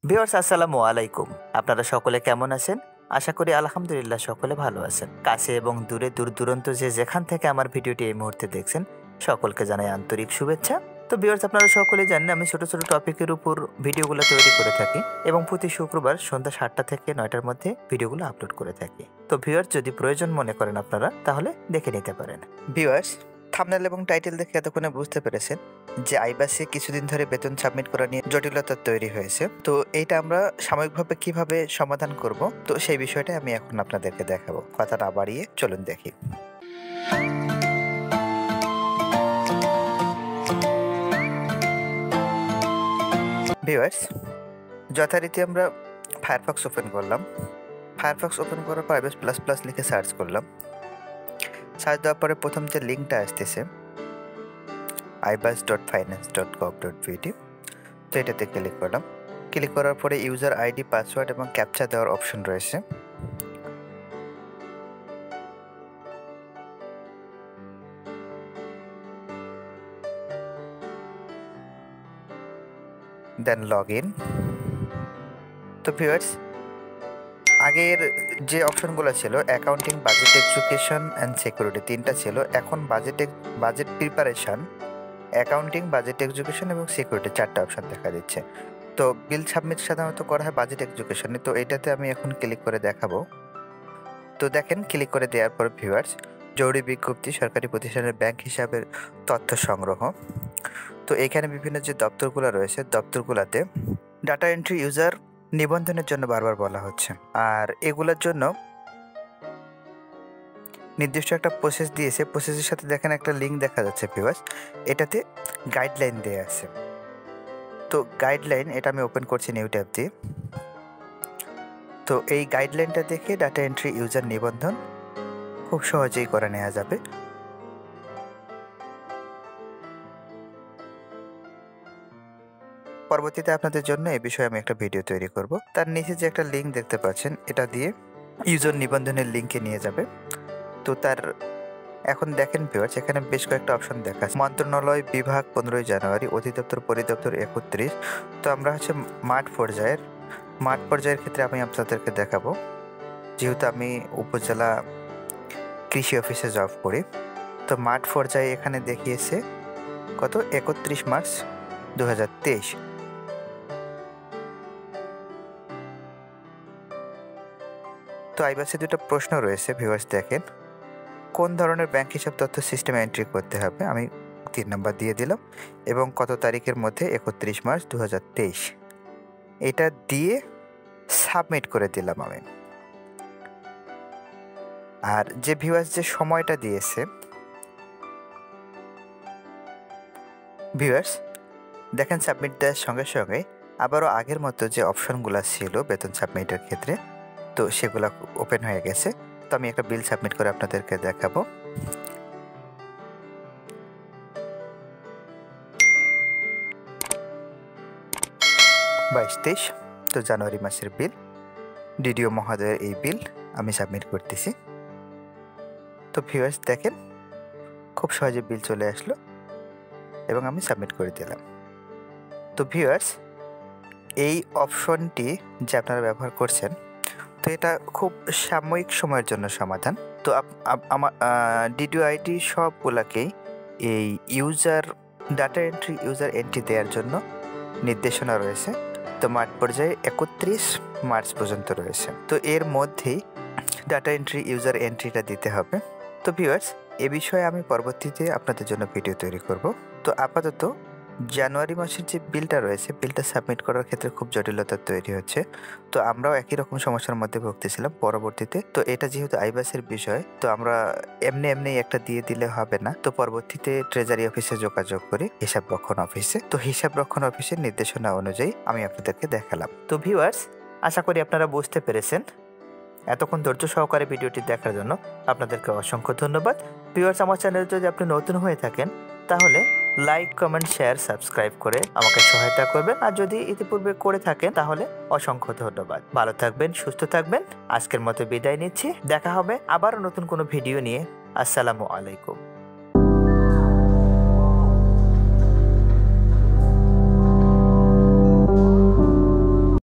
Viewers আসসালামু আলাইকুম। আপনারা সকলে কেমন আছেন? আশা করি আলহামদুলিল্লাহ সকলে ভালো আছেন। কাছে এবং দূরে দূর দূরান্ত যে যেখান থেকে আমার ভিডিওটি এই মুহূর্তে দেখছেন সকলকে জানাই আন্তরিক শুভেচ্ছা। তো ভিউয়ার্স আপনারা সকলে জানেন আমি ছোট ছোট টপিকের উপর ভিডিওগুলো তৈরি করে থাকি এবং প্রতি শুক্রবার সন্ধ্যা ৭টা থেকে ৯টার মধ্যে ভিডিওগুলো আপলোড করে থাকি। তো ভিউয়ার্স যদি প্রয়োজন মনে করেন আপনারা তাহলে দেখে নিতে পারেন। ভিউয়ার্স থাম্বনেল এবং টাইটেল দেখে এতক্ষণে বুঝতে পেরেছেন যে আইবাসে কিছুদিন ধরে বেতন সাবমিট করা নিয়ে জটিলতা তৈরি হয়েছে। তো এইটা আমরা সাময়িকভাবে কিভাবে সমাধান করব, তো সেই বিষয়টা আমি এখন আপনাদেরকে দেখাবো। কথা না বাড়িয়ে চলুন দেখি। ভিউয়ার্স যথারীতি আমরা ফায়ারফক্স ওপেন করলাম। ফায়ারফক্স ওপেন করার পর iBAS প্লাস প্লাস লিখে সার্চ করলাম। সার্চ দেওয়ার পরে প্রথম যে লিঙ্কটা আসতেছে ibas.finance.gov.vt, তো এটাতে ক্লিক করলাম। ক্লিক করার পরে ইউজার আইডি, পাসওয়ার্ড এবং ক্যাপচা দেওয়ার অপশন রয়েছে। দেন লগ ইন। তো ভিউয়ার্স আগের যে অপশনগুলো ছিল accounting, budget, education and security তিনটা ছিল, এখন budget preparation, accounting, budget, education এবং সিকিউরিটি চারটা অপশন দেখা দিচ্ছে। তো বিল সাবমিট সাধারণত করা হয় বাজেট এডুকেশনে, তো এটাতে আমি এখন ক্লিক করে দেখাবো। তো দেখেন ক্লিক করে দেওয়ার পর ভিউয়ার্স জরুরি বিজ্ঞপ্তি, সরকারি প্রতিষ্ঠানের ব্যাংক হিসাবের তথ্য সংগ্রহ। তো এখানে বিভিন্ন যে দপ্তরগুলো রয়েছে দপ্তরগুলোতে ডাটা এন্ট্রি ইউজার নিবন্ধনের জন্য বারবার বলা হচ্ছে, আর এগুলোর জন্য নির্দিষ্ট একটা প্রসেস দিয়েছে। প্রসেসের সাথে দেখেন একটা লিঙ্ক দেখা যাচ্ছে ভিউয়ার্স, এটাতে গাইডলাইন দেওয়া আছে। তো গাইডলাইন এটা আমি ওপেন করছি নিউ ট্যাব দিয়ে। তো এই গাইডলাইনটা দেখে ডাটা এন্ট্রি ইউজার নিবন্ধন খুব সহজেই করে নেওয়া যাবে। পরবর্তীতে আপনাদের জন্য এই বিষয়ে আমি একটা ভিডিও তৈরি করব। তার নিচে যে একটা লিঙ্ক দেখতে পাচ্ছেন এটা দিয়ে ইউজার নিবন্ধনের লিঙ্কে নিয়ে যাবে। তো তার এখন দেখেন ভিউয়ার্স এখানে বেশ কয়েকটা অপশন দেখা আছে। মন্ত্রণালয় বিভাগ 15ই জানুয়ারি, অধিদপ্তর পরিদপ্তর 31। তো আমরা হচ্ছে মাঠ পর্যায়ের ক্ষেত্রে আমি আপনাদেরকে দেখাবো, যেহেতু আমি উপজেলা কৃষি অফিসে জব করি। তো মাঠ পর্যায়ে এখানে দেখিয়েছে কত 31 মার্চ 2023। তো আইবাসে দুটো প্রশ্ন রয়েছে ভিউয়ার্স, দেখেন কোন ধরনের ব্যাংক হিসাব তথ্য সিস্টেমে এন্ট্রি করতে হবে, আমি 3 নাম্বার দিয়ে দিলাম, এবং কত তারিখের মধ্যে 31 মার্চ 2023 এটা দিয়ে সাবমিট করে দিলাম আমি। আর যে ভিউয়ার্স যে সময়টা দিয়েছে ভিউয়ার্স দেখেন সাবমিট দেওয়ার সঙ্গে সঙ্গে আবারও আগের মতো যে অপশনগুলো ছিল বেতন সাবমিটের ক্ষেত্রে, তো সেগুলো ওপেন হয়ে গেছে। তো আমি একটা বিল সাবমিট করে আপনাদেরকে দেখাবো। বাইশ তো জানুয়ারি মাসের বিল, ডিডিও মহোদয়ের এই বিল আমি সাবমিট করতেছি। তো ভিউয়ার্স দেখেন খুব সহজে বিল চলে আসলো এবং আমি সাবমিট করে দিলাম। তো ভিউয়ার্স এই অপশনটি যে আপনারা ব্যবহার করছেন, তো এটা খুব সাময়িক সময়ের জন্য সমাধান। তো আমার ডিডিও আইডি সবগুলাকেই এই ডাটা এন্ট্রি ইউজার এন্ট্রি দেওয়ার জন্য নির্দেশনা রয়েছে। তো মাঠ পর্যায়ে 31 মার্চ পর্যন্ত রয়েছে। তো এর মধ্যেই ডাটা এন্ট্রি ইউজার এন্ট্রিটা দিতে হবে। তো ভিউয়ার্স এ বিষয়ে আমি পরবর্তীতে আপনাদের জন্য ভিডিও তৈরি করব। তো আপাতত জানুয়ারি মাসের যে বিলটা রয়েছে, বিলটা সাবমিট করার ক্ষেত্রে খুব জটিলতা তৈরি হচ্ছে। তো আমরাও একই রকম সমস্যার মধ্যে ভুগতেছিলাম পরবর্তীতে। তো এটা যেহেতু আইবাসের বিষয়, তো আমরা এমনি একটা দিয়ে দিলে হবে না। তো পরবর্তীতে ট্রেজারি অফিসে যোগাযোগ করি, হিসাব রক্ষণ অফিসে। তো হিসাব রক্ষণ অফিসের নির্দেশনা অনুযায়ী আমি আপনাদেরকে দেখালাম। তো ভিউয়ার্স আশা করি আপনারা বুঝতে পেরেছেন। এতক্ষণ ধৈর্য সহকারে ভিডিওটি দেখার জন্য আপনাদেরকে অসংখ্য ধন্যবাদ। ভিউয়ার্স আমার চ্যানেলে যদি আপনি নতুন হয়ে থাকেন তাহলে লাইক, কমেন্ট, শেয়ার, সাবস্ক্রাইব করে আমাকে সহায়তা করবেন, আর যদি ইতিপূর্বে করে থাকেন তাহলে অসংখ্য ধন্যবাদ। ভালো থাকবেন, সুস্থ থাকবেন। আজকের মতো বিদায় নিচ্ছি। দেখা হবে আবারও নতুন কোনো ভিডিও নিয়ে। আসসালামু আলাইকুম।